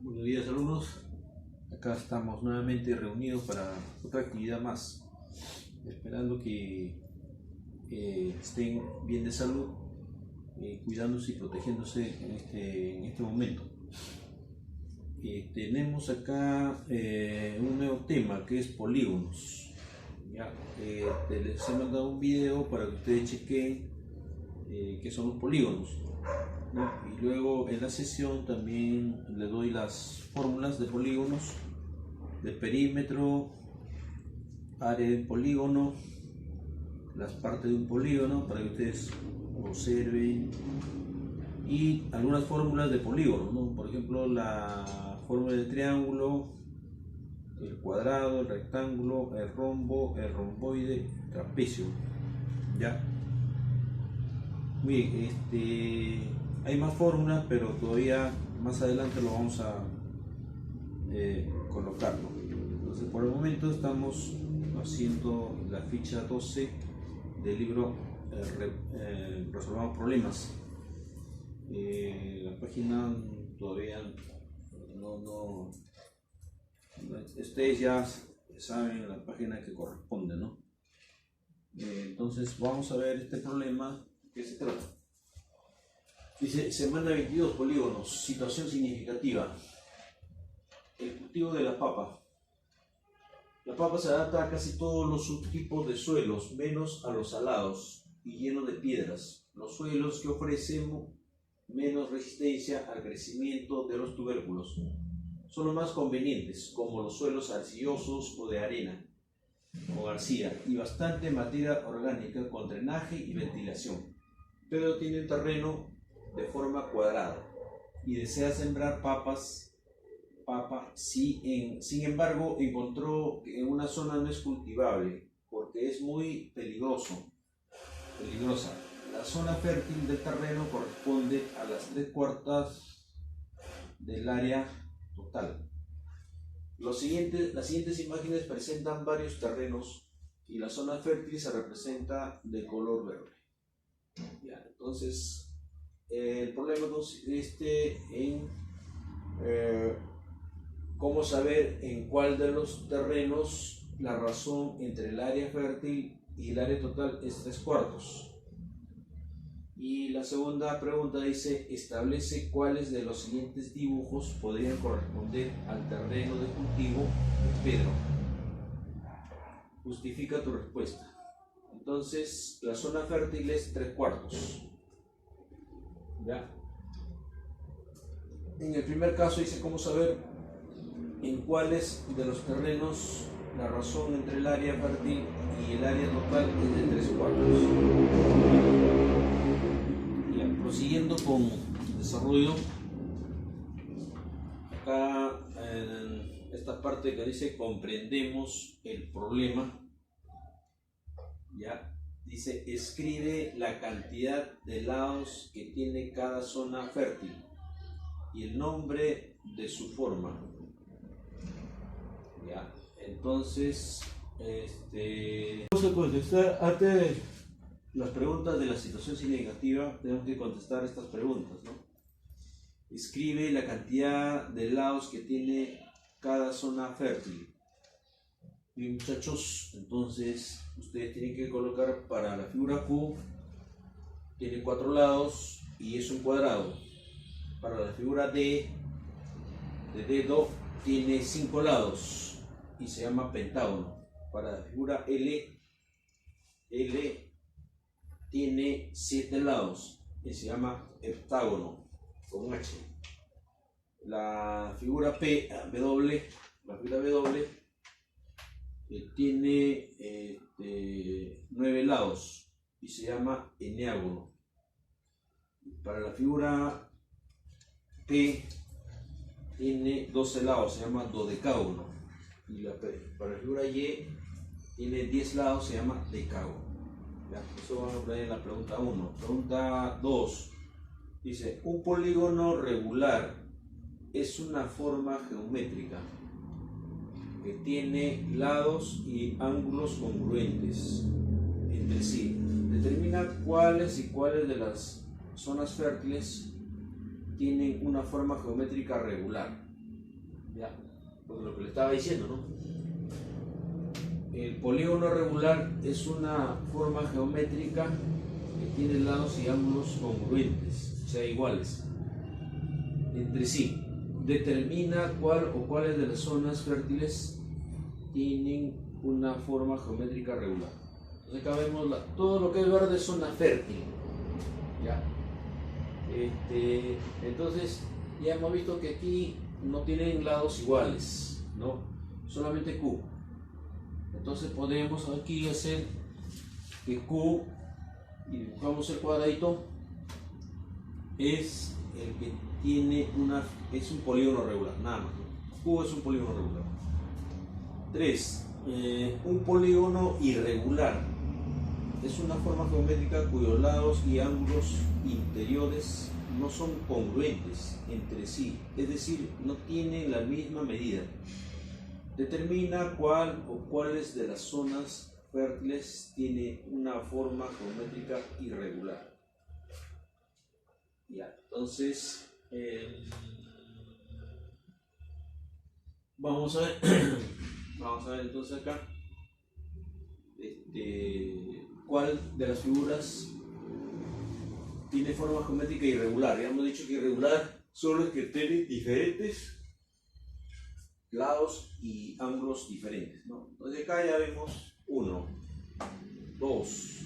Buenos días, alumnos. Acá estamos nuevamente reunidos para otra actividad más, esperando que estén bien de salud, cuidándose y protegiéndose en este momento. Tenemos acá un nuevo tema que es polígonos. ¿Ya? Les he mandado un video para que ustedes chequen qué son los polígonos, ¿no? Y luego en la sesión también les doy las fórmulas de polígonos, de perímetro, área de polígono, las partes de un polígono para que ustedes observen, y algunas fórmulas de polígono, ¿no? Por ejemplo, la fórmula del triángulo, el cuadrado, el rectángulo, el rombo, el romboide, el trapecio. ¿Ya? Muy bien, hay más fórmulas, pero todavía más adelante lo vamos a colocarlo. Entonces, por el momento estamos haciendo la ficha 12 del libro Resolvamos Problemas. La página todavía no, ustedes ya saben la página que corresponde, ¿no? Entonces vamos a ver este problema. ¿Qué se trata? Dice, semana 22, polígonos, situación significativa. El cultivo de la papa. La papa se adapta a casi todos los subtipos de suelos, menos a los salados y llenos de piedras. Los suelos que ofrecen menos resistencia al crecimiento de los tubérculos son los más convenientes, como los suelos arcillosos o de arena o arcilla, y bastante materia orgánica con drenaje y ventilación. Pedro tiene un terreno de forma cuadrada y desea sembrar papa. Sin embargo, encontró que en una zona no es cultivable porque es muy peligrosa. La zona fértil del terreno corresponde a las 3/4 del área total. Las siguientes imágenes presentan varios terrenos y la zona fértil se representa de color verde. Ya, entonces, el problema consiste en cómo saber en cuál de los terrenos la razón entre el área fértil y el área total es 3/4. Y la segunda pregunta dice, establece cuáles de los siguientes dibujos podrían corresponder al terreno de cultivo de Pedro. Justifica tu respuesta. Entonces, la zona fértil es 3/4. ¿Ya? En el primer caso dice cómo saber en cuáles de los terrenos la razón entre el área fértil y el área total es de 3/4. Prosiguiendo con el desarrollo, acá en esta parte que dice comprendemos el problema, ya dice escribe la cantidad de lados que tiene cada zona fértil y el nombre de su forma. Ya, entonces vamos a contestar antes las preguntas de la situación significativa. Tenemos que contestar estas preguntas, ¿no? Escribe la cantidad de lados que tiene cada zona fértil. Bien, muchachos, entonces ustedes tienen que colocar para la figura Q, tiene 4 lados y es un cuadrado. Para la figura D, de dedo, tiene 5 lados y se llama pentágono. Para la figura L tiene 7 lados y se llama heptágono con H. La figura W tiene 9 lados y se llama eneágono. Para la figura P tiene 12 lados, se llama dodecágono. Y para la figura Y tiene 10 lados, se llama decágono. Ya, eso vamos a poner en la pregunta 1. Pregunta 2. Dice, un polígono regular es una forma geométrica que tiene lados y ángulos congruentes entre sí. Determina cuáles de las zonas fértiles tienen una forma geométrica regular. Ya, porque lo que le estaba diciendo, ¿no? El polígono regular es una forma geométrica que tiene lados y ángulos congruentes, o sea, iguales entre sí. Determina cuál o cuáles de las zonas fértiles tienen una forma geométrica regular. Entonces acá vemos todo lo que es verde es zona fértil. ¿Ya? Entonces ya hemos visto que aquí no tienen lados iguales, ¿no? Solamente Q. Entonces podemos aquí hacer que Q, y dibujamos el cuadradito, es el que tiene es un polígono regular, nada más. Q es un polígono regular. 3. Un polígono irregular es una forma geométrica cuyos lados y ángulos interiores no son congruentes entre sí, es decir, no tienen la misma medida. Determina cuál o cuáles de las zonas fértiles tiene una forma geométrica irregular. Ya, entonces vamos a ver entonces acá cuál de las figuras tiene forma geométrica irregular. Ya hemos dicho que irregular son los que tienen diferentes lados y ángulos diferentes, ¿no? Entonces acá ya vemos 1, 2,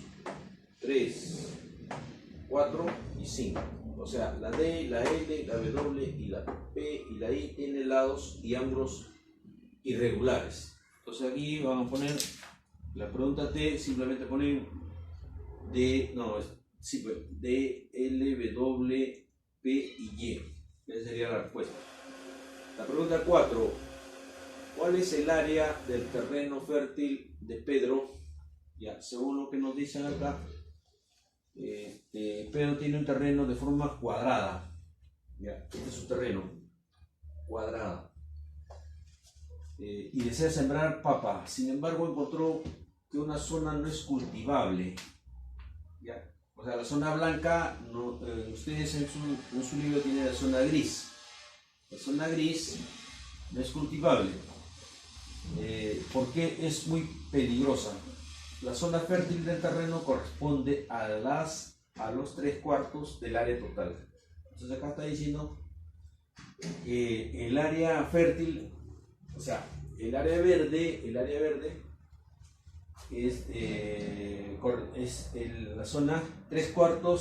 3, 4 y 5. O sea, la D, la L, la W y la P y la I tienen lados y ángulos irregulares. Entonces aquí vamos a poner la pregunta T, simplemente ponen D, L, W, P y Y. Esa sería la respuesta. La pregunta 4. ¿Cuál es el área del terreno fértil de Pedro? Ya, según lo que nos dicen acá, Pedro tiene un terreno de forma cuadrada. Ya, este es su terreno, cuadrada. Y desea sembrar papa. Sin embargo, encontró que una zona no es cultivable. Ya, o sea, la zona blanca, ustedes en su libro tienen la zona gris. La zona gris no es cultivable. Porque es muy peligrosa. La zona fértil del terreno corresponde a los 3/4 del área total. Entonces acá está diciendo que el área fértil, o sea, el área verde es la zona 3/4,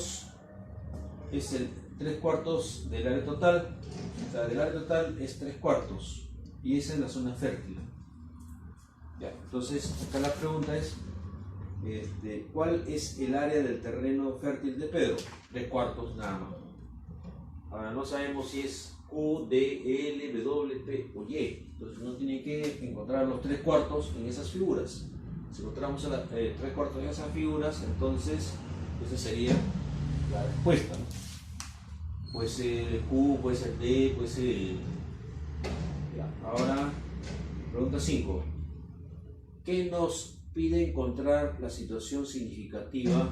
es el 3/4 del área total. O sea, del área total es 3/4 y esa es la zona fértil. Ya, entonces acá la pregunta es ¿cuál es el área del terreno fértil de Pedro? 3/4 nada más. Ahora no sabemos si es Q, D, L, W, P o Y. Entonces uno tiene que encontrar los 3/4 en esas figuras. Si encontramos 3/4 en esas figuras, entonces esa sería la respuesta, ¿no? Puede ser Q, puede ser D, puede ser... Ya, ahora, pregunta 5. ¿Qué nos pide encontrar la situación significativa?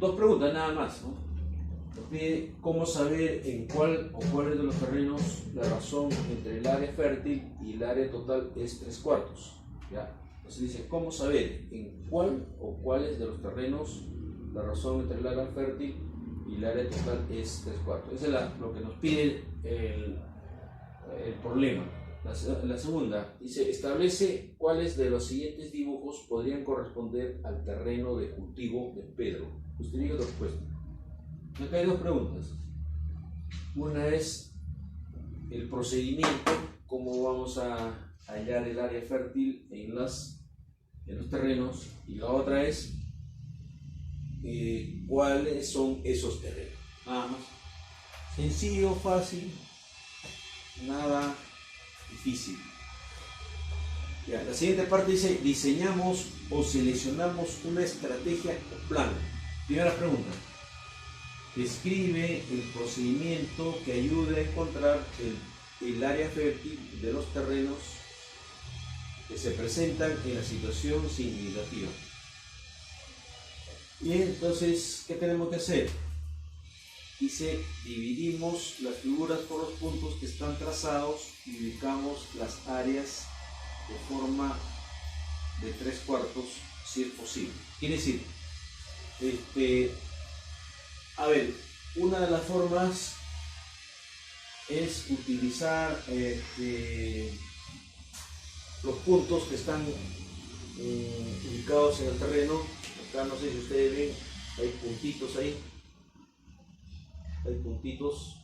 Dos preguntas nada más, ¿no? Nos pide cómo saber en cuál o cuáles de los terrenos la razón entre el área fértil y el área total es 3/4. ¿Ya? Entonces dice, ¿cómo saber en cuál o cuáles de los terrenos la razón entre el área fértil y el área total es 3/4? Eso es lo que nos pide el problema. La segunda dice, establece cuáles de los siguientes dibujos podrían corresponder al terreno de cultivo de Pedro. Usted diga la respuesta. Acá hay dos preguntas. Una es el procedimiento, cómo vamos a hallar el área fértil en los terrenos, y la otra es cuáles son esos terrenos. Nada más. Sencillo, fácil, nada difícil. Ya, la siguiente parte dice, diseñamos o seleccionamos una estrategia o plan. Primera pregunta. Describe el procedimiento que ayude a encontrar el área fértil de los terrenos que se presentan en la situación significativa. Y entonces, ¿qué tenemos que hacer? Dice, dividimos las figuras por los puntos que están trazados y ubicamos las áreas de forma de 3/4 si es posible. Quiere decir, a ver, una de las formas es utilizar los puntos que están ubicados en el terreno. Acá no sé si ustedes ven, hay puntitos ahí. Hay puntitos.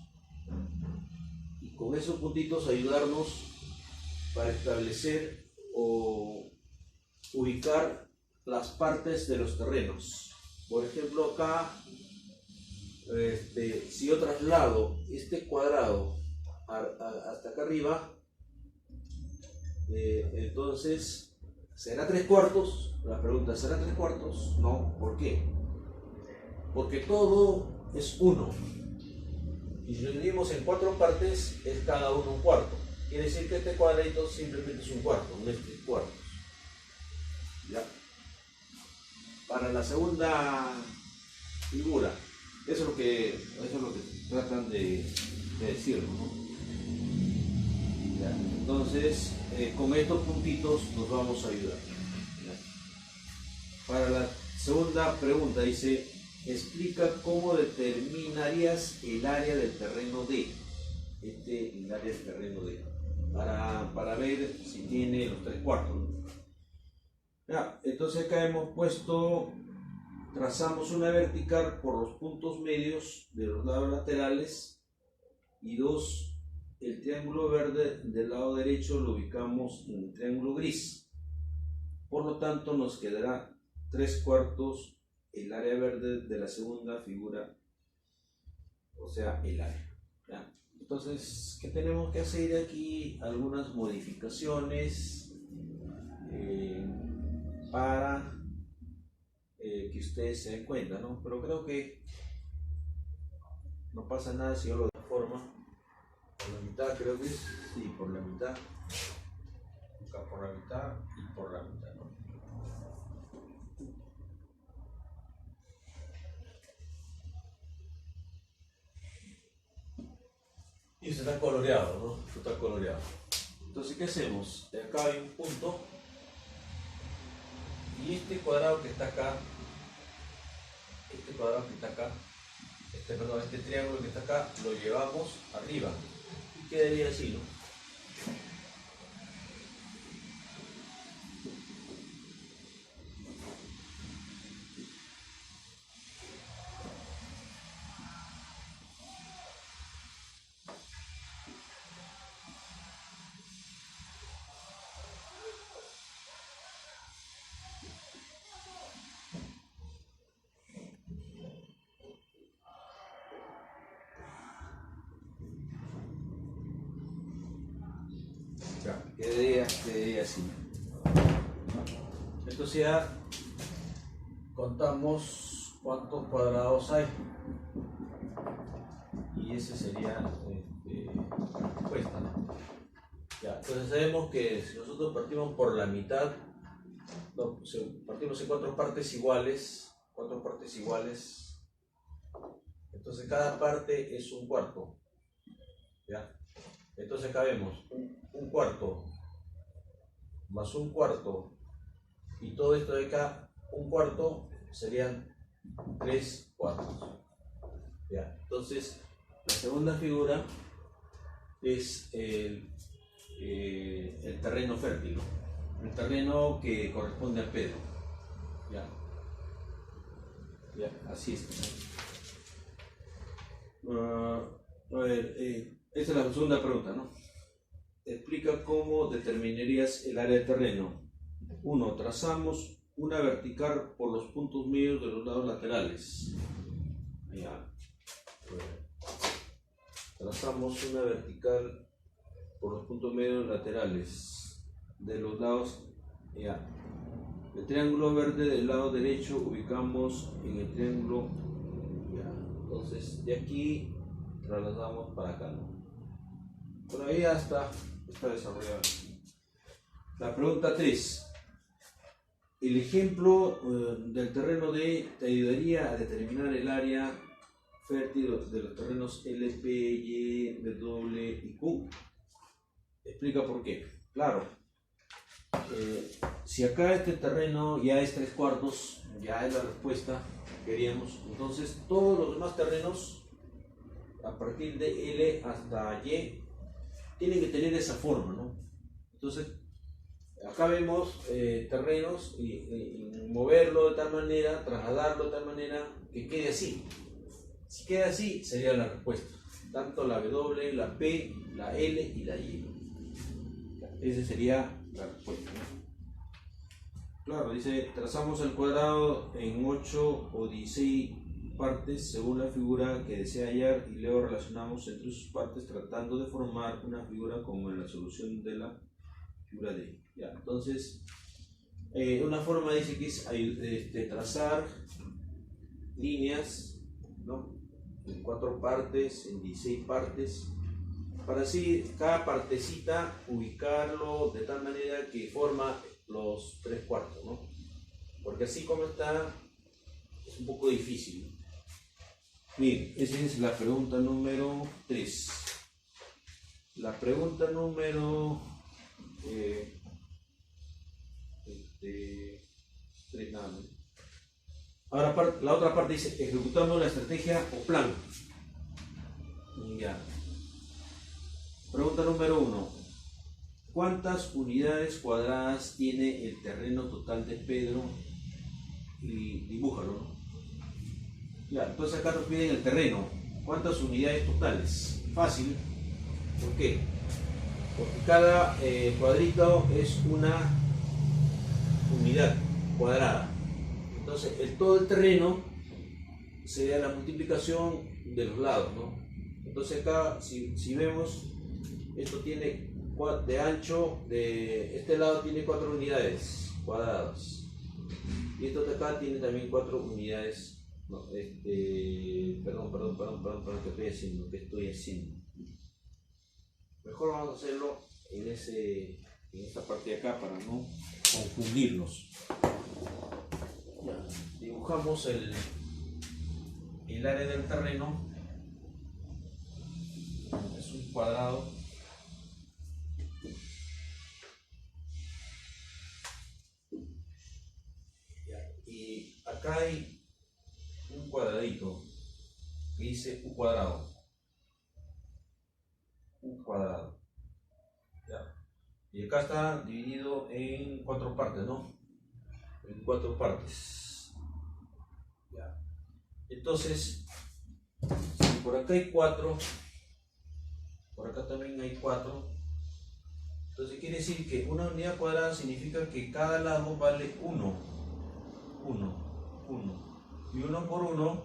Y con esos puntitos ayudarnos para establecer o ubicar las partes de los terrenos. Por ejemplo, acá, si yo traslado este cuadrado hasta acá arriba, entonces, ¿será 3/4? La pregunta, ¿será 3/4? No, ¿por qué? Porque todo es 1. Y si lo dividimos en 4 partes, es cada uno 1/4. Quiere decir que este cuadradito simplemente es 1/4, no es 3/4. ¿Ya? Para la segunda figura, eso es lo que tratan de decirlo, ¿no? ¿Ya? Entonces, con estos puntitos nos vamos a ayudar. ¿Ya? Para la segunda pregunta dice, explica cómo determinarías el área del terreno D. El área del terreno D. Para ver si tiene los 3/4, ¿no? Ya, entonces acá hemos puesto, trazamos una vertical por los puntos medios de los lados laterales y 2, el triángulo verde del lado derecho lo ubicamos en el triángulo gris. Por lo tanto nos quedará 3/4 el área verde de la segunda figura, o sea, el área. ¿Ya? Entonces, ¿qué tenemos que hacer aquí? Algunas modificaciones para que ustedes se den cuenta, ¿no? Pero creo que no pasa nada si yo lo transformo por la mitad, creo que es, sí, por la mitad, acá por la mitad y por la mitad, ¿no? Y se está coloreado, ¿no? Esto está coloreado. Entonces, ¿qué hacemos? De acá hay un punto y este cuadrado que está acá, este triángulo que está acá, lo llevamos arriba y quedaría así, ¿no? Ya, quedaría así. Entonces ya contamos cuántos cuadrados hay y ese sería la respuesta, ¿no? Ya, entonces sabemos que si nosotros partimos por la mitad, no, partimos en 4 partes iguales, entonces cada parte es 1/4. ¿Ya? Entonces acá vemos 1/4 más 1/4 y todo esto de acá 1/4 serían 3/4. ¿Ya? Entonces la segunda figura es el terreno fértil, el terreno que corresponde a Pedro. ¿Ya? Ya, así es. A ver, esta es la segunda pregunta, ¿no? Explica cómo determinarías el área de terreno. 1. Trazamos una vertical por los puntos medios de los lados laterales. Ya. Trazamos una vertical por los puntos medios laterales de los lados. Ya. El triángulo verde del lado derecho ubicamos en el triángulo. Ya. Entonces, de aquí trasladamos para acá, ¿no? Por ahí ya está desarrollado. La pregunta 3. El ejemplo del terreno D te ayudaría a determinar el área fértil de los terrenos L, P, Y, W y Q. Explica por qué. Claro, si acá este terreno ya es 3/4, ya es la respuesta que queríamos, entonces todos los demás terrenos a partir de L hasta Y tienen que tener esa forma, ¿no? Entonces acá vemos terrenos y moverlo de tal manera, trasladarlo de tal manera que quede así. Si queda así, sería la respuesta. Tanto la W, la P, la L y la Y. Esa sería la respuesta, ¿no? Claro, dice, trazamos el cuadrado en 8 o 16 partes según la figura que desea hallar y luego relacionamos entre sus partes tratando de formar una figura como en la solución de la figura D. Ya, entonces, una forma dice que es trazar líneas, ¿no? En 4 partes, en 16 partes, para así cada partecita ubicarlo de tal manera que forma los 3/4, ¿no? Porque así como está, es un poco difícil. Bien, esa es la pregunta número 3. La pregunta número 3, nada, ¿no? Ahora la otra parte dice, ejecutamos la estrategia o plan. Ya. Pregunta número 1. ¿Cuántas unidades cuadradas tiene el terreno total de Pedro? Y dibújalo, ¿no? Ya, entonces acá nos piden el terreno. ¿Cuántas unidades totales? Fácil. ¿Por qué? Porque cada cuadrito es una unidad cuadrada. Entonces, todo el terreno sería la multiplicación de los lados, ¿no? Entonces acá, si vemos, esto tiene de ancho, de este lado tiene 4 unidades cuadradas. Y esto de acá tiene también 4 unidades. No, perdón, ¿qué estoy haciendo? Mejor vamos a hacerlo en esta parte de acá para no confundirnos. Ya, dibujamos el área del terreno. Es un cuadrado. Y acá hay un cuadradito que dice U cuadrado. U cuadrado. Ya. Y acá está dividido en 4 partes, ¿no? En 4 partes. Ya. Entonces, si por acá hay 4, por acá también hay 4. Entonces quiere decir que una unidad cuadrada significa que cada lado vale 1. 1. Y 1 por 1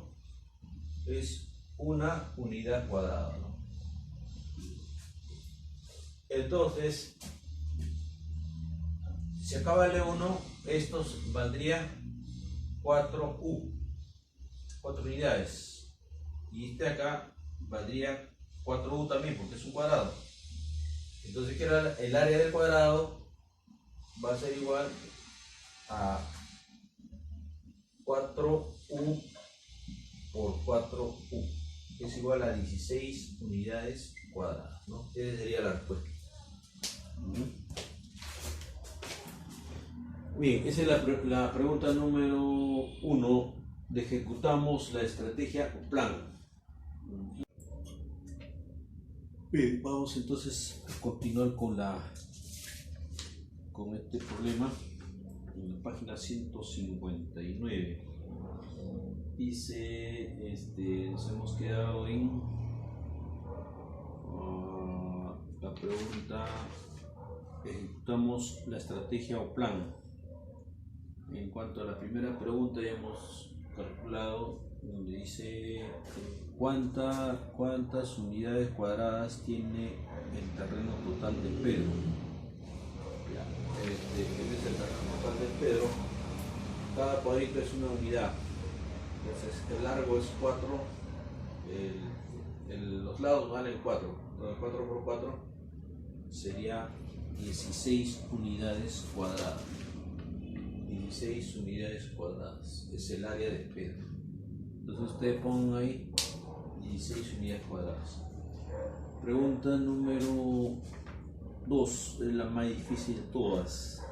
es una unidad cuadrada, ¿no? Entonces, si acá vale 1, estos valdría 4U, 4 unidades. Y este acá valdría 4U también, porque es un cuadrado. Entonces, que el área del cuadrado va a ser igual a 4U por 4U, que es igual a 16 unidades cuadradas, ¿no? Esa sería la respuesta. Bien, esa es la pregunta número 1 de ejecutamos la estrategia o plan. Bien, vamos entonces a continuar con este problema en la página 159. Dice, nos hemos quedado en la pregunta, ejecutamos la estrategia o plan. En cuanto a la primera pregunta, ya hemos calculado donde dice cuántas unidades cuadradas tiene el terreno total de Pedro. Este es el terreno total de Pedro. Cada cuadrito es una unidad. Entonces el largo es 4, los lados valen 4. Entonces 4 por 4 sería 16 unidades cuadradas. 16 unidades cuadradas es el área de Pedro. Entonces ustedes pongan ahí 16 unidades cuadradas. Pregunta número 2, es la más difícil de todas.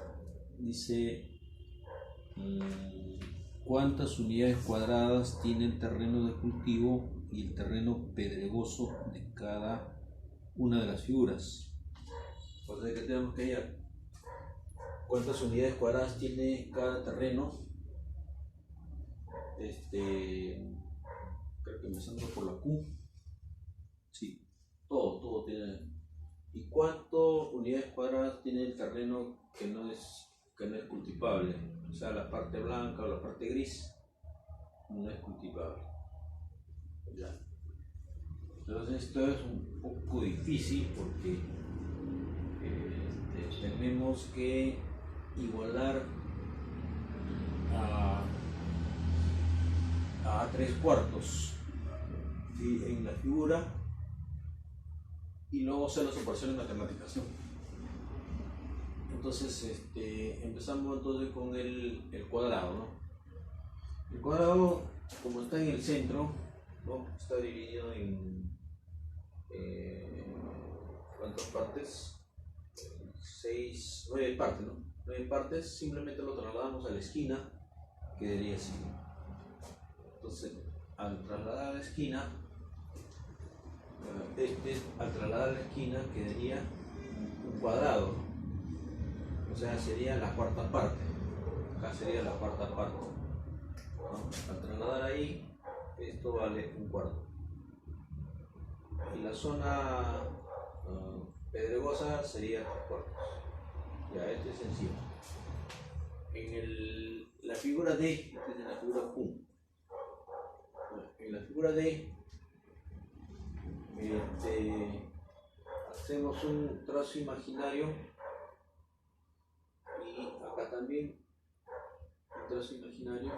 Dice, ¿cuántas unidades cuadradas tiene el terreno de cultivo y el terreno pedregoso de cada una de las figuras? O sea que tenemos que hallar cuántas unidades cuadradas tiene cada terreno. Creo que empezando por la Q. Sí, todo tiene. ¿Y cuántas unidades cuadradas tiene el terreno que no es cultivable? O sea, la parte blanca o la parte gris no es cultivable. Ya. Entonces esto es un poco difícil porque tenemos que igualar a 3/4, ¿sí? En la figura, y luego hacer las operaciones matemáticas, ¿no? Entonces empezamos entonces con el cuadrado, ¿no? El cuadrado, como está en el centro, ¿no? Está dividido en ¿cuántas partes? 9 partes, ¿no? 9 partes, simplemente lo trasladamos a la esquina, quedaría así. Entonces, al trasladar a la esquina, quedaría un cuadrado, ¿no? O sea, sería la cuarta parte. Acá sería la cuarta parte, ¿no? Al trasladar ahí, esto vale un cuarto. Y la zona pedregosa sería 3/4. Ya, esto es sencillo. En la figura D, esta es la figura Q. En la figura D, hacemos un trazo imaginario, y acá también un trazo imaginario.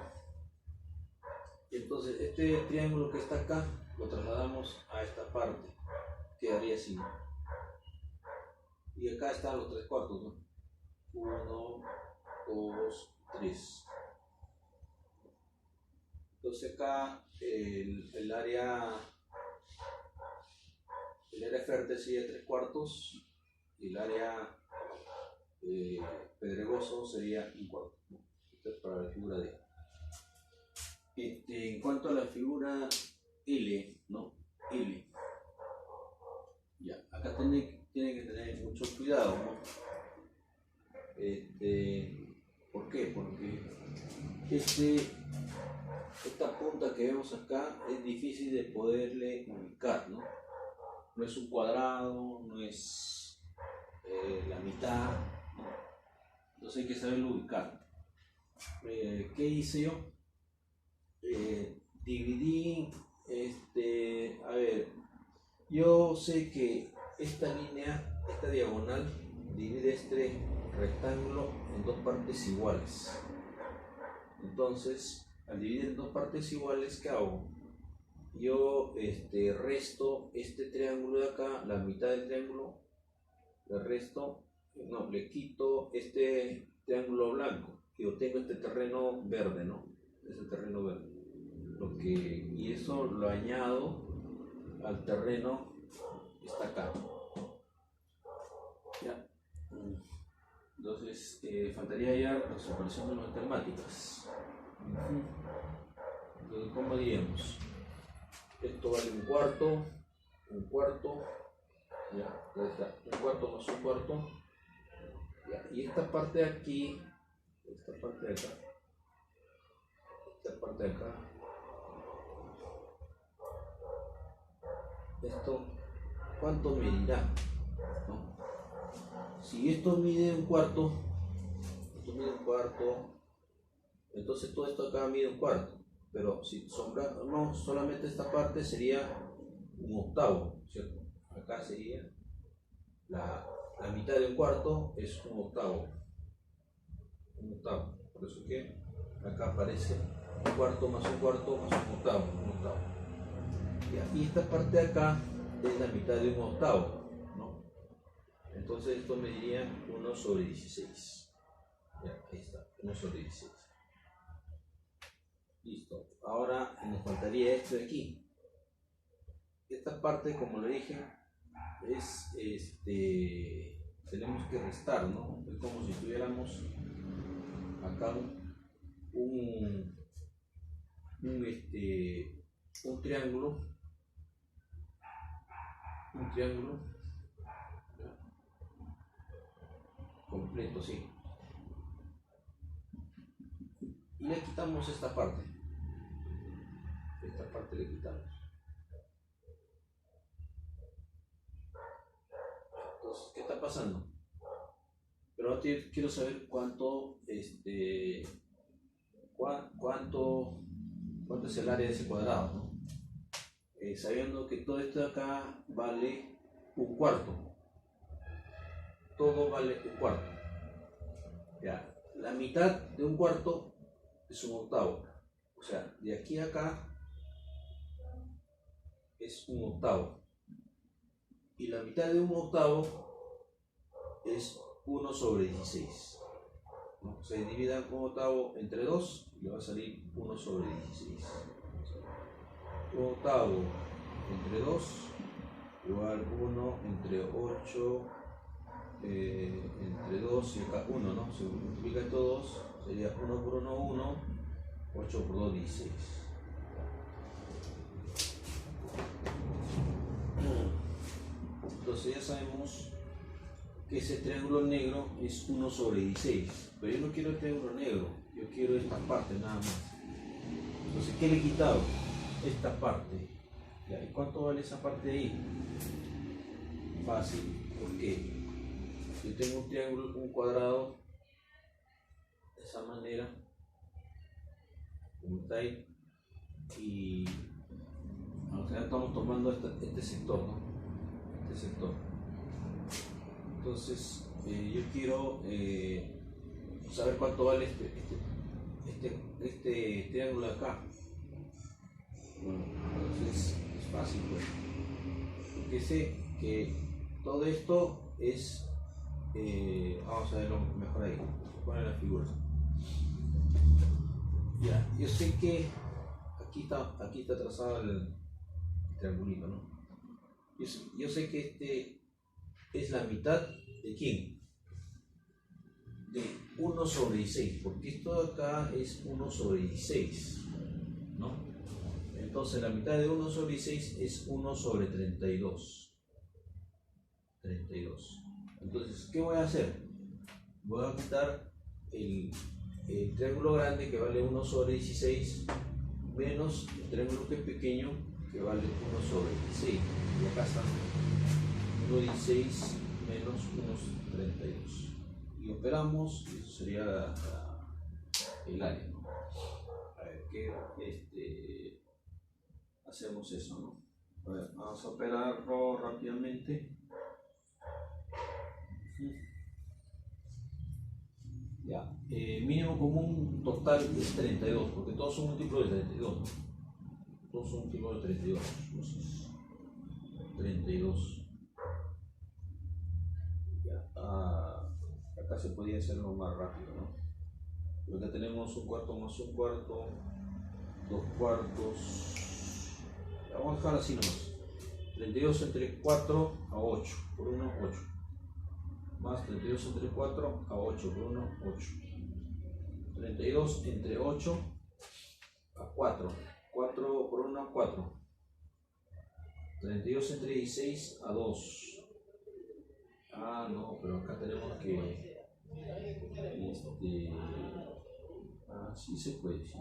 Y entonces este triángulo que está acá lo trasladamos a esta parte, quedaría así. Y acá están los 3/4, ¿no? 1, 2, 3. Entonces acá el área fértil sería 3/4 y el área pedregoso sería 1/4, ¿no? Esto es para la figura D. En cuanto a la figura L, ¿no? L. Ya, acá tiene que tener mucho cuidado, ¿no? ¿Por qué? Porque esta punta que vemos acá es difícil de poderle ubicar, ¿no? No es un cuadrado, no es la mitad, ¿no? Entonces hay que saberlo ubicar. ¿Qué hice yo? Dividí, a ver, yo sé que esta línea, esta diagonal, divide este rectángulo en dos partes iguales. Entonces, al dividir en dos partes iguales, ¿qué hago? Yo resto este triángulo de acá, la mitad del triángulo, le quito este triángulo blanco y obtengo este terreno verde, ¿no? Ese terreno verde. Y eso lo añado al terreno que está acá. ¿Ya? Entonces, faltaría ya las operaciones matemáticas. Entonces, ¿cómo diríamos? Esto vale un cuarto, ya está, un cuarto más un cuarto, ya. Y esta parte de aquí, esta parte de acá, esto, ¿cuánto medirá? ¿No? Si esto mide un cuarto, entonces todo esto acá mide un cuarto. Pero si no, solamente esta parte sería un octavo, ¿cierto? Acá sería la mitad de un cuarto, es un octavo. Por eso que acá aparece un cuarto más un cuarto más un octavo. Y esta parte de acá es la mitad de un octavo, ¿no? Entonces esto mediría 1/16. Ya, ahí está, 1/16. Listo. Ahora nos faltaría esto de aquí. esta parte, como le dije, es tenemos que restar, ¿no? Es como si tuviéramos acá un triángulo, completo, sí, y le quitamos esta parte le quitamos. Entonces, ¿qué está pasando? Pero ahora quiero saber cuánto es el área de ese cuadrado, ¿no? Sabiendo que todo esto de acá vale un cuarto, todo vale un cuarto. Ya, la mitad de un cuarto es un octavo, o sea, de aquí a acá es un octavo, y la mitad de un octavo es 1 sobre 16. ¿No? Se divide un octavo entre 2 y le va a salir 1 sobre 16. Un octavo entre 2 igual 1 entre 8 entre 2 y acá 1, ¿no? Se multiplica estos dos, sería 1 por 1, 1, 8 por 2, 16. Entonces ya sabemos que ese triángulo negro es 1 sobre 16, pero yo no quiero el triángulo negro, yo quiero esta parte nada más. Entonces, ¿qué le he quitado? Esta parte. ¿Y cuánto vale esa parte ahí? Fácil, porque yo tengo un triángulo, un cuadrado, de esa manera, como está ahí, y acá estamos tomando este sector, ¿no? Este sector. Entonces, yo quiero saber cuánto vale este triángulo de acá. Bueno, entonces es fácil, pues, porque sé que todo esto es, vamos a verlo mejor ahí, poner la figura. Ya, yo sé que aquí está trazado el triangulito, ¿no? Yo sé que este es la mitad de ¿quién? De 1 sobre 16, porque esto de acá es 1 sobre 16, ¿no? Entonces la mitad de 1 sobre 16 es 1 sobre 32. 32. Entonces, ¿qué voy a hacer? Voy a quitar el triángulo grande que vale 1 sobre 16 menos el triángulo que es pequeño que vale 1 sobre 16. Y acá está 1,16 menos 1,32. Y operamos, y eso sería el área, ¿no? A ver, ¿qué hacemos eso, ¿no? A ver, vamos a operarlo rápidamente. Ya, mínimo común total es 32, porque todos son múltiplos de 32, ¿no? Todos son múltiplos de 32. Entonces, 32. Ya, acá se podía hacerlo más rápido, ¿no? Pero acá tenemos un cuarto más un cuarto, 2 cuartos. Ya, vamos a dejar así nomás. 32 entre 4 a 8, por 1, 8. Más 32 entre 4 a 8, por 1, 8. 32 entre 8 a 4, 4 por 1, 4. 32 entre 16 a 2. No, pero acá tenemos que... sí se puede, sí.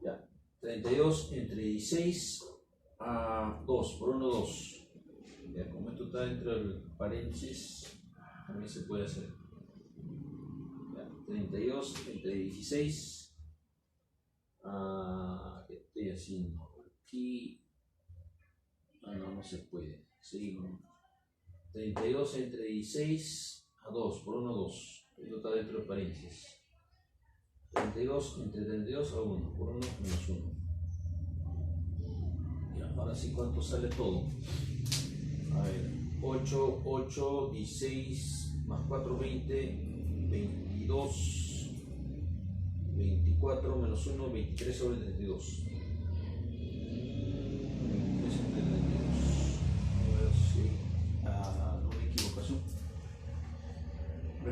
Ya. 32 entre 16 a 2, por 1, 2. Ya, como esto está dentro del paréntesis, también se puede hacer. Ya, 32 entre 16 a... ¿qué estoy haciendo? Aquí... no se puede. Seguimos. 32 entre 16 a 2, por 1, 2. Esto está dentro del paréntesis. 32 entre 32 a 1, por 1 menos 1. Y ahora sí, ¿cuánto sale todo? A ver, 8, 8, 16, más 4, 20, 22, 24, menos 1, 23 sobre 32. 23 sobre 32.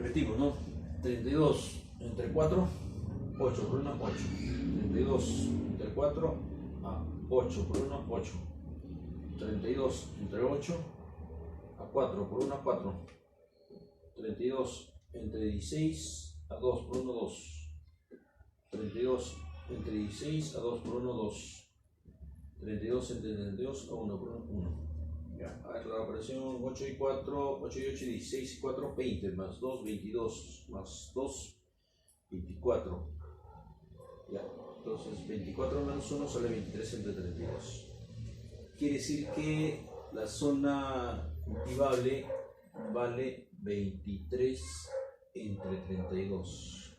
repetimos, ¿no? 32 entre 4, 8 por 1, 8. 32 entre 4, 8 por 1, 8. 32 entre 8, a 4 por 1, 4. 32 entre 16, a 2 por 1, 2. 32 entre 16, a 2 por 1, 2. 32 entre 32, a 1 por 1, 1. Ya, a ver la operación 8 y 4, 8 y 8, 16 y 4, 20, más 2, 22, más 2, 24. Ya, entonces 24 menos 1 sale 23 entre 32. Quiere decir que la zona cultivable vale 23 entre 32.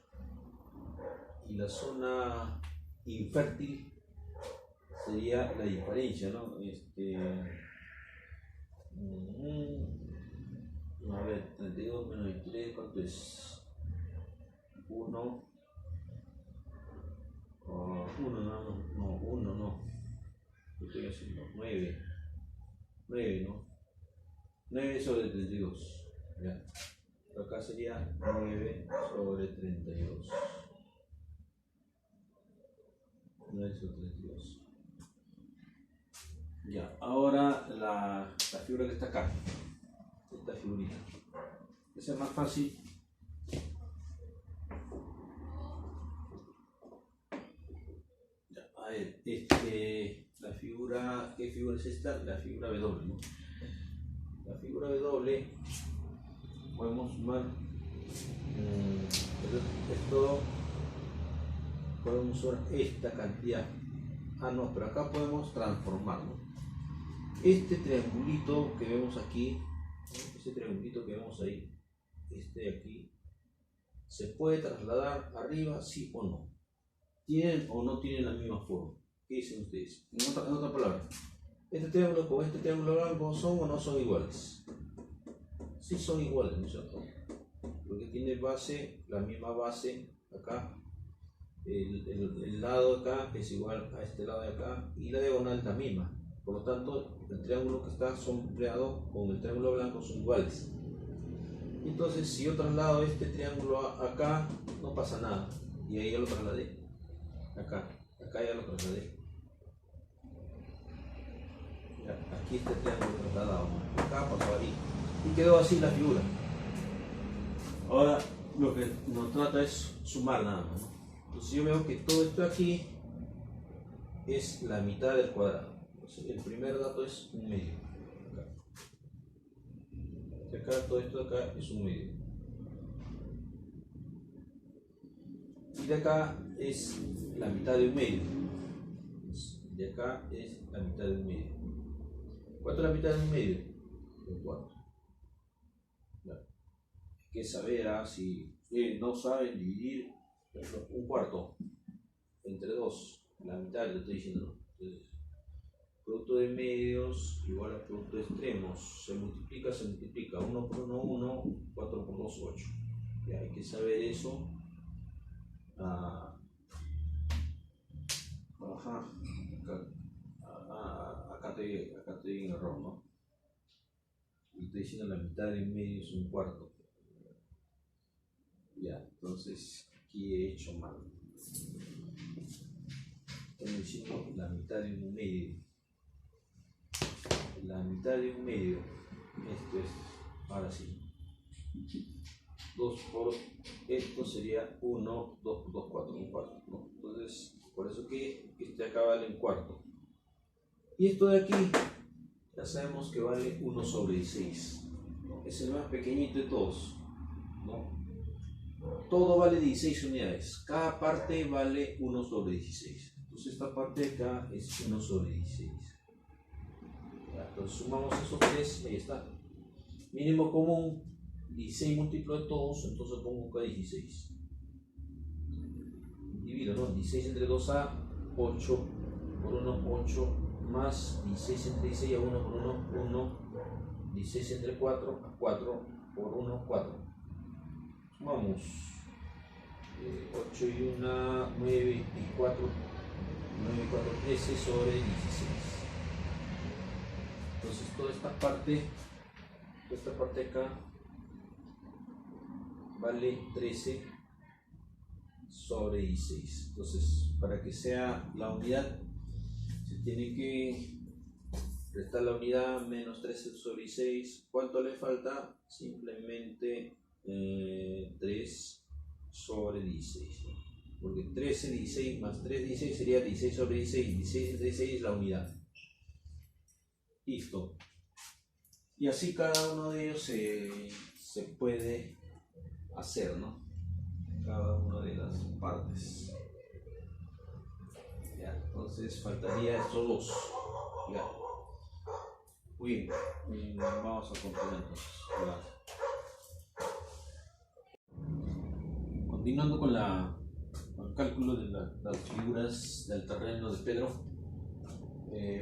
Y la zona infértil sería la diferencia, ¿no? A ver, 32 menos 23, ¿cuánto es? 1. 1 no, 1 no. ¿Qué estoy haciendo? 9. 9, ¿no? 9 sobre 32. Ya. Acá sería 9 sobre 32. 9 sobre 32. Ya, ahora la figura que está acá. Esta figurita. Esa es más fácil. Ya, a ver, la figura, ¿qué figura es esta? La figura W, ¿no? La figura W podemos sumar esto, podemos usar esta cantidad. No, pero acá podemos transformarlo. Este triangulito que vemos aquí, ese triangulito que vemos ahí, este de aquí, ¿se puede trasladar arriba, sí o no? ¿Tienen o no tienen la misma forma? ¿Qué dicen ustedes? En otra palabra, ¿este triángulo con este triángulo blanco son o no son iguales? Sí son iguales, ¿no es cierto? Porque tiene base, la misma base acá. El lado de acá es igual a este lado de acá y la diagonal es la misma. Por lo tanto, el triángulo que está sombreado con el triángulo blanco son iguales. Entonces, si yo traslado este triángulo acá, no pasa nada. Y ahí ya lo trasladé. Acá ya lo trasladé. Ya, aquí este triángulo trasladado. Acá pasó ahí. Y quedó así la figura. Ahora, lo que nos trata es sumar nada más, ¿no? Entonces yo veo que todo esto aquí es la mitad del cuadrado. Entonces el primer dato es 1/2. Acá todo esto de acá es 1/2. Y de acá es la mitad de 1/2. De acá es la mitad de 1/2. ¿Cuánto es la mitad de 1/2? Un cuarto. Hay que saber si no saben dividir un cuarto entre 2, la mitad le estoy diciendo. Entonces, producto de medios igual a producto de extremos, se multiplica, 1 por 1, 1, 4 por 2, 8. Ya, hay que saber eso. Acá estoy en error, ¿no? Y estoy diciendo la mitad de 1/2 es un cuarto. Ya, entonces aquí he hecho mal. Estoy diciendo la mitad de 1/2. La mitad de 1/2. Esto es, ahora sí. 2 por esto sería 1, 2 por 2, 4, un cuarto, ¿no? Entonces, por eso que este acá vale un cuarto. Y esto de aquí, ya sabemos que vale 1 sobre 16. ¿No? Es el más pequeñito de todos, ¿no? Todo vale 16 unidades. Cada parte vale 1 sobre 16. Entonces esta parte de acá es 1 sobre 16. Ya, entonces sumamos esos tres y ahí está. Mínimo común, 16 múltiplo de todos, entonces pongo acá 16. Divido, ¿no? 16 entre 2a, 8 por 1, 8, más 16 entre 16 a 1 por 1, 1. 16 entre 4 a 4 por 1, 4. Sumamos. 8 y 1, 9 y 4, 9 y 4, 13 sobre 16. Entonces toda esta parte acá vale 13 sobre 16. Entonces, para que sea la unidad, se tiene que restar la unidad menos 13 sobre 16. ¿Cuánto le falta? Simplemente 3 sobre 16. Porque 13, 16 más 3, 16 sería 16 sobre 16. 16 entre 16 es la unidad. Listo. Y así cada uno de ellos se puede hacer, ¿no? Cada una de las partes. Ya, entonces faltaría estos dos. Ya. Muy bien, vamos a continuar entonces. Ya. Continuando con el cálculo de las figuras del terreno de Pedro,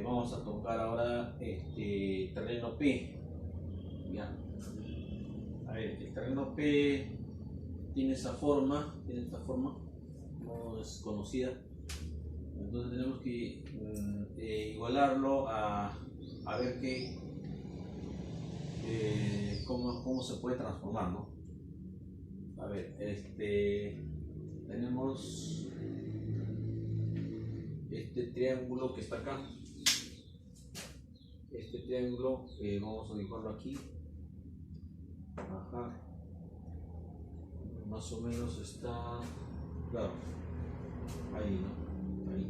vamos a tocar ahora terreno P. Ya. A ver, el terreno P tiene esta forma, no es conocida. Entonces tenemos que igualarlo a ver cómo se puede transformar, ¿no? A ver, tenemos este triángulo que está acá. Este triángulo vamos a dibujarlo aquí. Ajá. Más o menos está, claro, ahí, ¿no? Ahí.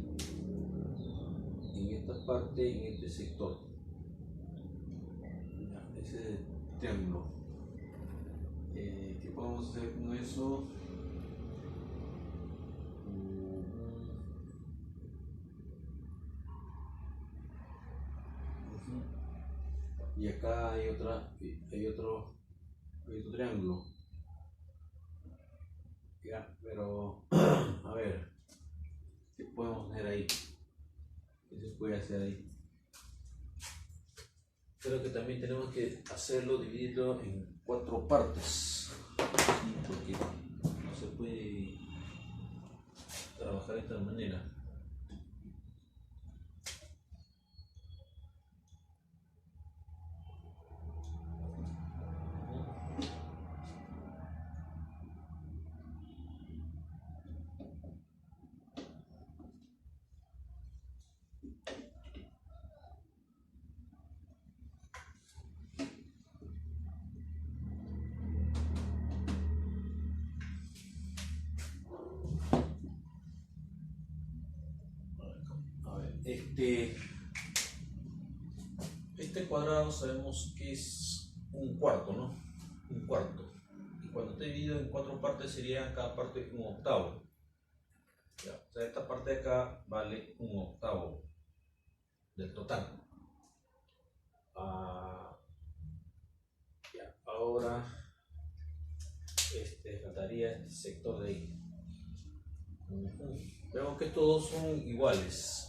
En esta parte, en este sector. Ya, ese triángulo. ¿Qué podemos hacer con eso? Y acá hay otro triángulo. Ya, pero a ver, ¿qué podemos hacer ahí? ¿Qué se puede hacer ahí? Creo que también tenemos que dividirlo en 4 partes, ¿sí? Porque no se puede trabajar de esta manera. A ver, este cuadrado sabemos que es un cuarto, ¿no? Un cuarto. Y cuando esté dividido en 4 partes sería cada parte un octavo. Ya, o sea, esta parte de acá vale un octavo del total. Ya, ahora faltaría este sector de ahí. Vemos que todos son iguales.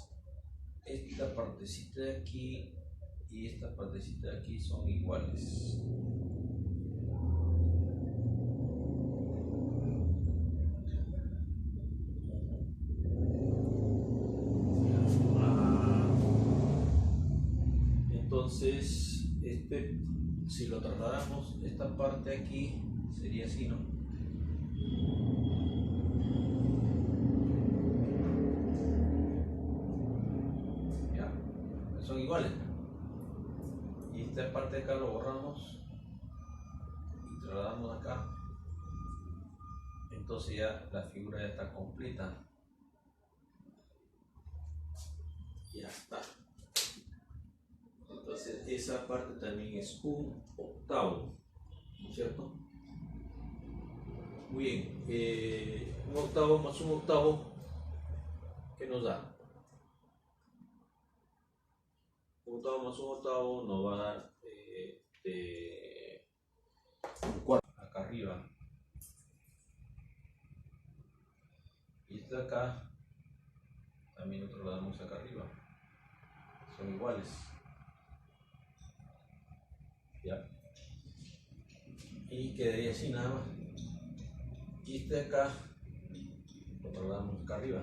Esta partecita de aquí y esta partecita de aquí son iguales. Entonces, si lo trasladamos, esta parte aquí sería así, ¿no? Ya, son iguales. Y esta parte de acá lo borramos y trasladamos acá. Entonces ya la figura ya está completa. Ya está. Entonces esa parte también es un octavo, ¿cierto? Muy bien. Un octavo más un octavo, ¿qué nos da? Un octavo más un octavo nos va a dar un cuarto acá arriba. Y este de acá también nosotros lo damos acá arriba. Son iguales. ¿Ya? Y quedaría así nada más. Y este de acá lo trasladamos acá arriba.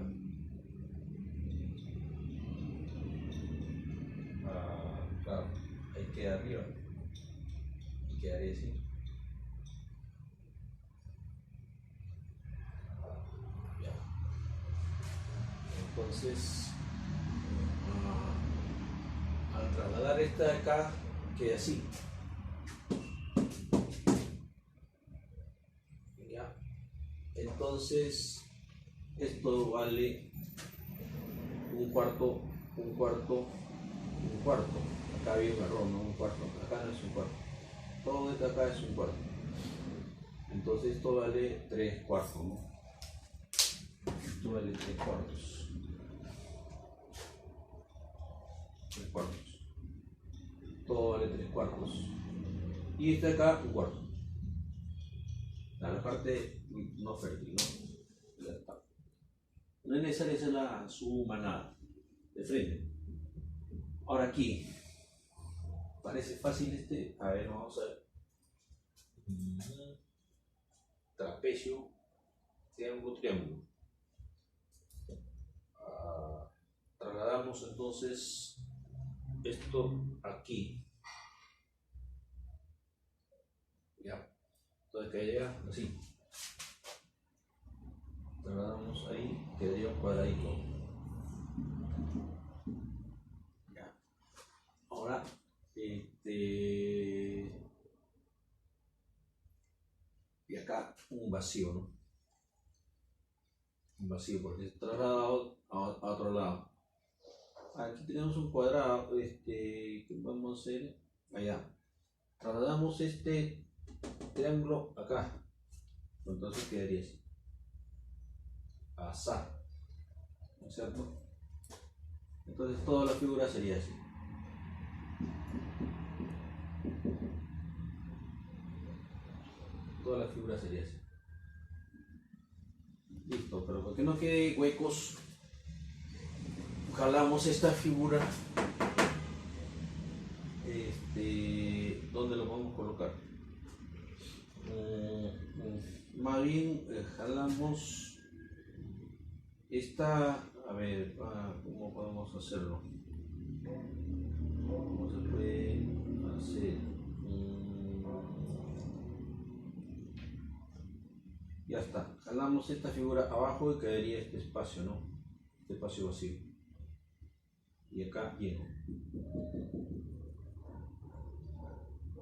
Claro, ahí queda arriba. Y quedaría así. Entonces, al trasladar esta de acá, queda así. ¿Ya? Entonces, esto vale un cuarto, un cuarto, un cuarto. Acá había un error, no un cuarto. Acá no es un cuarto. Todo esto acá es un cuarto. Entonces esto vale 3 cuartos, ¿no? Esto vale 3 cuartos. 3 cuartos. Todo vale 3 cuartos. Y este acá, un cuarto. La parte no fértil, ¿no? Ya está. No es necesario hacer la suma, nada. De frente. Ahora aquí. Parece fácil este. A ver, vamos a ver. Trapecio. Triángulo, triángulo. Trasladamos entonces esto aquí. Ya. Entonces quedaría así. Trasladamos ahí, quedaría un cuadradito. Ya. Ahora, y acá un vacío, ¿no? Un vacío porque es trasladado a otro lado. Aquí tenemos un cuadrado, que vamos a hacer allá. Trasladamos este triángulo acá, entonces quedaría así. Asá, ¿no es cierto? Entonces toda la figura sería así. Toda la figura sería así. Listo, pero para que no quede huecos, jalamos esta figura. ¿Dónde lo vamos a colocar? Más bien jalamos esta. A ver, ¿cómo podemos hacerlo? ¿Cómo se puede hacer? Ya está, jalamos esta figura abajo y quedaría este espacio, ¿no? Este espacio vacío. Y acá lleno.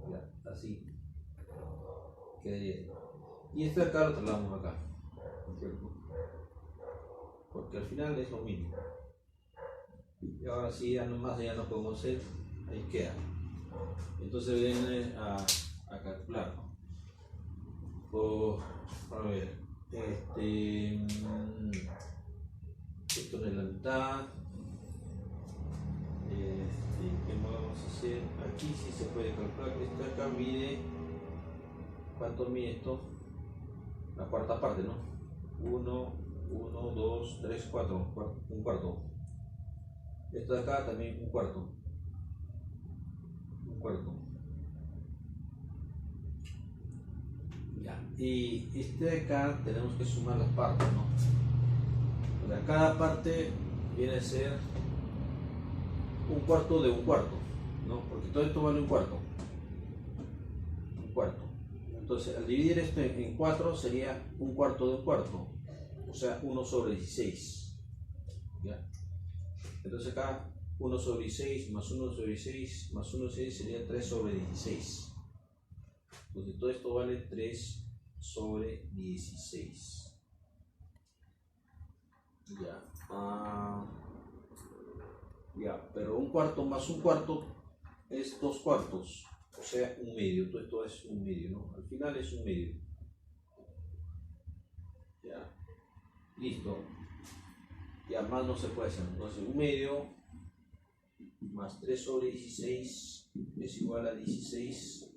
Ya, así quedaría. Y este de acá lo trasladamos acá, ¿cierto? Porque al final es lo mismo. Y ahora sí, ya nomás ya no podemos hacer, ahí queda. Entonces viene a calcular, ¿no? A ver, esto es la mitad. ¿Qué vamos a hacer? Aquí sí se puede calcular. Esto acá mide. ¿Cuánto mide esto? La cuarta parte, ¿no? 1, 2, 3, 4. Un cuarto. Esto de acá también un cuarto. Un cuarto. Ya. Y este de acá tenemos que sumar las partes, ¿no? O sea, cada parte viene a ser un cuarto de un cuarto, ¿no? Porque todo esto vale un cuarto. Un cuarto. Entonces, al dividir esto en 4 sería un cuarto de un cuarto. O sea, 1 sobre 16. ¿Ya? Entonces acá 1 sobre 16 más 1 sobre 16 más 1 sobre 16 sería 3 sobre 16. Entonces todo esto vale 3 sobre 16. Ya. Ya, pero un cuarto más un cuarto es 2 cuartos. O sea, un medio. Todo esto es un medio, ¿no? Al final es un medio. Ya. Listo. Ya más no se puede hacer. Entonces un medio más 3 sobre 16 es igual a 16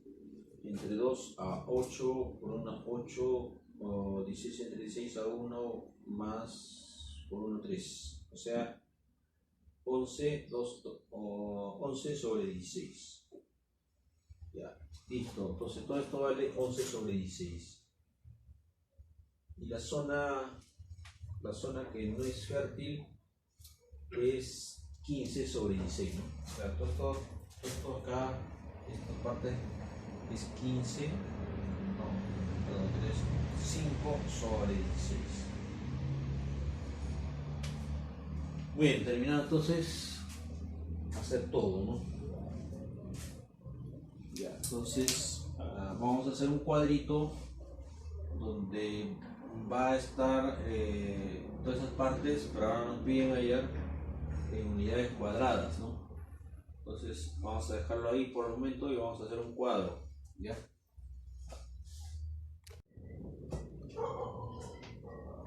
entre 2 a 8 por 1 8 o 16 entre 16 a 1 más por 1 3. O sea 11 sobre 16. Ya, listo. Entonces todo esto vale 11 sobre 16. Y la zona que no es fértil es 15 sobre 16, ¿no? O sea, todo esto acá, esta parte es 15, no, perdón, es 5 sobre 16. Muy bien, terminado entonces hacer todo, ¿no? Ya, entonces vamos a hacer un cuadrito donde va a estar todas esas partes, pero ahora nos piden hallar en unidades cuadradas, ¿no? Entonces vamos a dejarlo ahí por el momento y vamos a hacer un cuadro, ¿ya?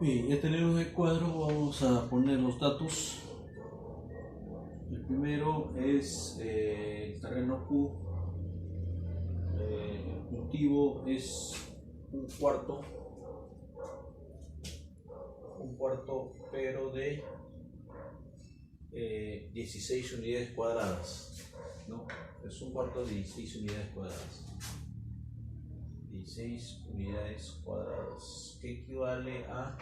Bien, ya tenemos el cuadro, vamos a poner los datos. El primero es el terreno Q, el cultivo es un cuarto pero de 16 unidades cuadradas, ¿no? Es un cuarto de 16 unidades cuadradas. 16 unidades cuadradas, que equivale a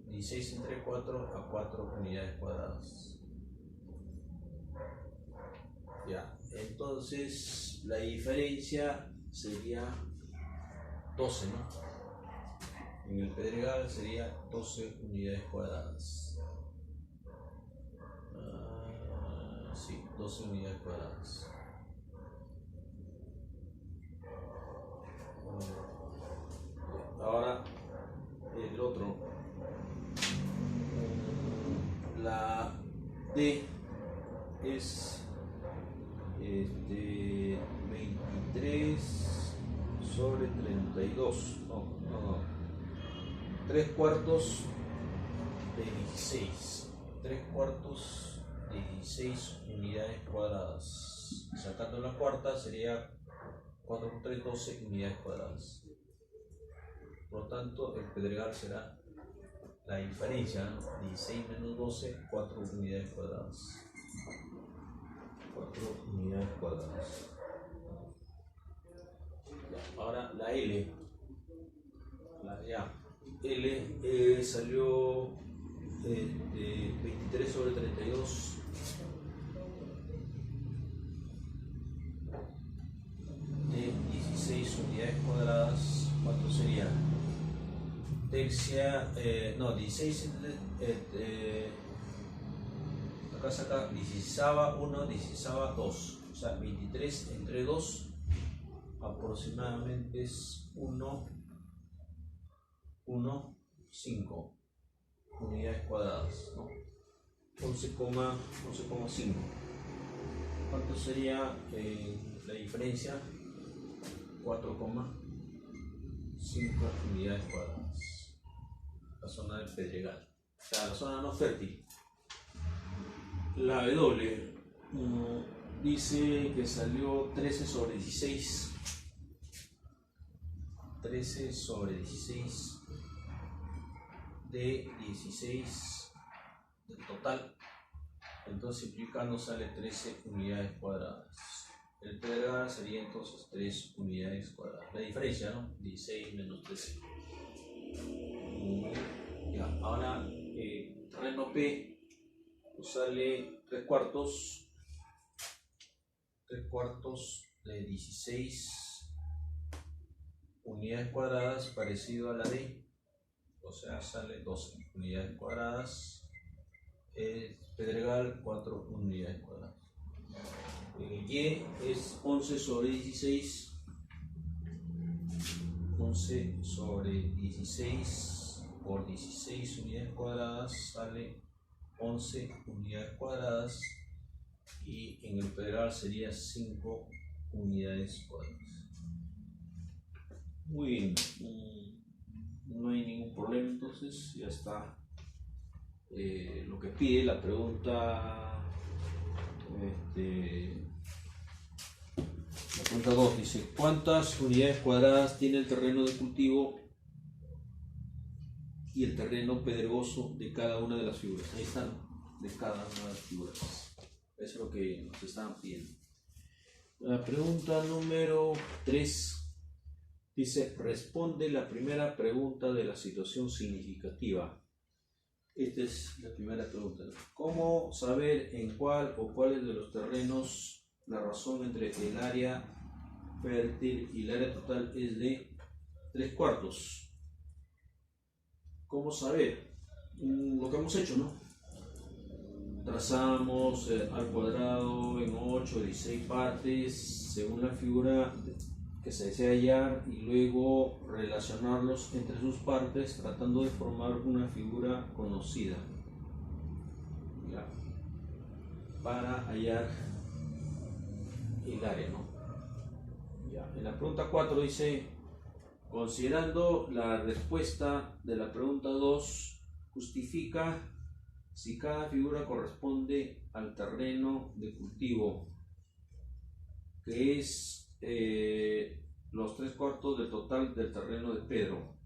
16 entre 4 a 4 unidades cuadradas. Ya, entonces la diferencia sería 12, ¿no? En el Pedregal sería 12 unidades cuadradas. Sí, 12 unidades cuadradas. Ahora el otro, la D es 23 sobre 32, no, 3 cuartos de 16, 3 cuartos de 16 unidades cuadradas, sacando la cuarta sería 4 por 3, 12 unidades cuadradas. Por lo tanto, el Pedregal será la diferencia, ¿no? 16 menos 12, 4 unidades cuadradas. 4 unidades cuadradas. Ahora la L. L salió 23 sobre 32. De 16 unidades cuadradas. ¿Cuánto sería? Tercia, no, 16 acá saca 16ava 1, 16ava 2, o sea 23 entre 2 aproximadamente es 1,5 unidades cuadradas, ¿no? 11,5. ¿Cuánto sería la diferencia? 4,5 unidades cuadradas. La zona del Pedregal, o sea, la zona no fértil. La W dice que salió 13 sobre 16. 13 sobre 16 de 16 del total. Entonces simplificando sale 13 unidades cuadradas. El Pedregal sería entonces 3 unidades cuadradas. La diferencia, ¿no? 16 menos 13. Ya, ahora terreno P sale 3 cuartos de 16 unidades cuadradas parecido a la D, o sea sale 12 unidades cuadradas. Pedregal 4 unidades cuadradas. Y es 11 sobre 16. 11 sobre 16 por 16 unidades cuadradas sale 11 unidades cuadradas, y en el Pedregal sería 5 unidades cuadradas. Muy bien, no hay ningún problema, entonces ya está lo que pide la pregunta. La pregunta 2 dice: ¿cuántas unidades cuadradas tiene el terreno de cultivo y el terreno pedregoso de cada una de las figuras? Ahí están, de cada una de las figuras. Eso es lo que nos estaban pidiendo. La pregunta número 3 dice: responde la primera pregunta de la situación significativa. Esta es la primera pregunta. ¿Cómo saber en cuál o cuáles de los terrenos la razón entre el área fértil y el área total es de 3 cuartos? ¿Cómo saber? Lo que hemos hecho, ¿no? trazamos al cuadrado en 8 o 16 partes según la figura que se desea hallar y luego relacionarlos entre sus partes tratando de formar una figura conocida, ¿ya?, para hallar el área, ¿no? Ya. En la pregunta 4 dice: considerando la respuesta de la pregunta 2, justifica si cada figura corresponde al terreno de cultivo, que es los 3/4 del total del terreno de Pedro.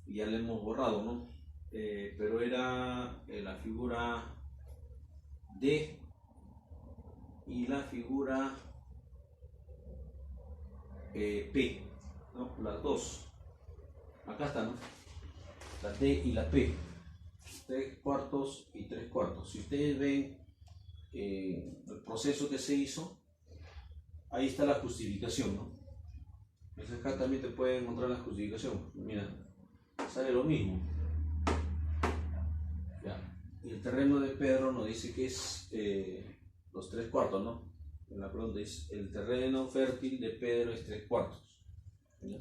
Ya le hemos borrado, ¿no? Pero era la figura D y la figura P, ¿no? Las dos. Acá está, ¿no? La D y la P. 3/4 y 3/4. Si ustedes ven el proceso que se hizo, ahí está la justificación, ¿no? Entonces acá también te pueden encontrar la justificación. Mira, sale lo mismo. Ya. Y el terreno de Pedro nos dice que es los 3/4, ¿no? En la pregunta dice: el terreno fértil de Pedro es 3/4. ¿Ya?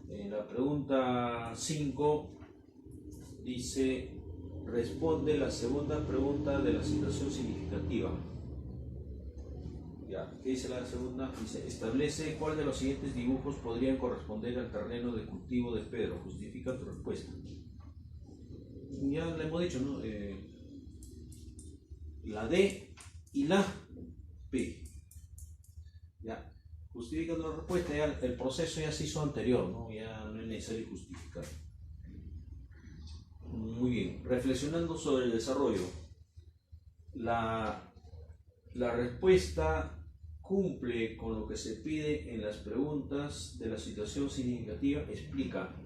En la pregunta 5 dice: responde la segunda pregunta de la situación significativa. Ya, ¿qué dice la segunda? Dice: establece cuál de los siguientes dibujos podrían corresponder al terreno de cultivo de Pedro. Justifica tu respuesta. Ya le hemos dicho, ¿no? La D y la P. Ya, justifica tu respuesta. Ya el proceso ya se hizo anterior, ¿no? Ya no es necesario justificar. Muy bien. Reflexionando sobre el desarrollo, la respuesta cumple con lo que se pide en las preguntas de la situación significativa. Explica.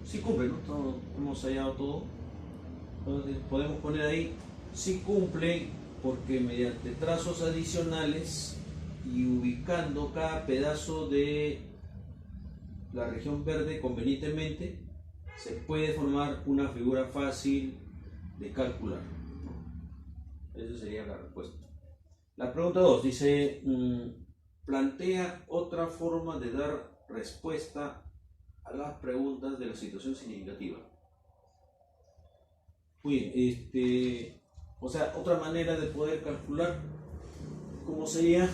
Sí cumple, ¿no? Hemos hallado todo. Entonces podemos poner ahí: sí cumple, porque mediante trazos adicionales y ubicando cada pedazo de la región verde convenientemente, se puede formar una figura fácil de calcular. Esa sería la respuesta. La pregunta 2 dice: plantea otra forma de dar respuesta a las preguntas de la situación significativa. Muy bien, o sea, otra manera de poder calcular, ¿cómo sería?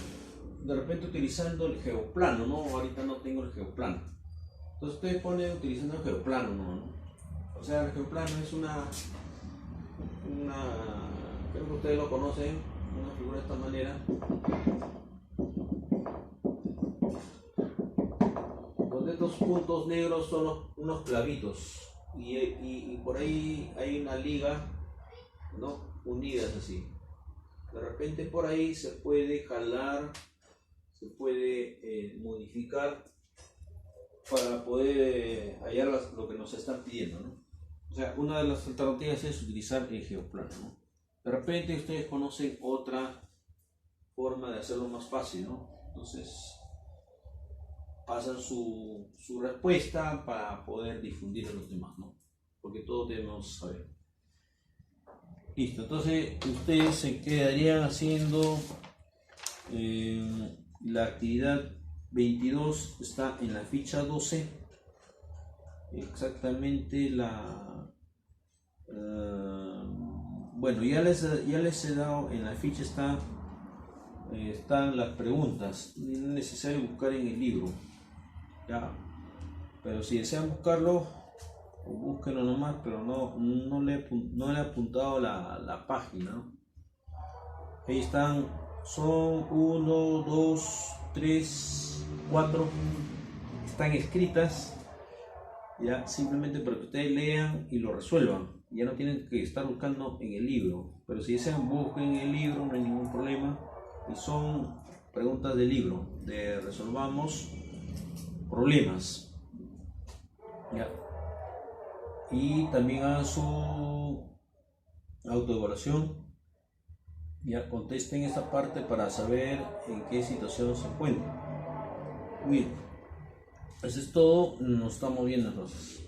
De repente utilizando el geoplano, ¿no? Ahorita no tengo el geoplano. Entonces ustedes ponen utilizando el geoplano, ¿no? O sea, el geoplano es una creo que ustedes lo conocen, una figura de esta manera, donde estos puntos negros son unos clavitos y por ahí hay una liga, ¿no? Unidas así. De repente por ahí se puede jalar, se puede modificar para poder hallar lo que nos están pidiendo, ¿no? O sea, una de las alternativas es utilizar el geoplano, ¿no? De repente ustedes conocen otra forma de hacerlo más fácil, ¿no? Entonces pasan su respuesta para poder difundir a los demás, ¿no? Porque todos debemos saber. Listo, entonces ustedes se quedarían haciendo la actividad 22, está en la ficha 12, exactamente bueno, ya les he dado, en la ficha están las preguntas, no es necesario buscar en el libro, ya, pero si desean buscarlo, búsquenlo nomás, pero no le he apuntado la página, ¿no? Ahí están, son 1, 2, 3, 4, están escritas, ya, simplemente para que ustedes lean y lo resuelvan. Ya no tienen que estar buscando en el libro, pero si desean busquen en el libro, no hay ningún problema. Y son preguntas del libro, de resolvamos problemas, ya. Y también hagan su autoevaluación, ya, contesten esta parte para saber en qué situación se encuentran. Muy bien. Eso es todo, nos estamos viendo entonces.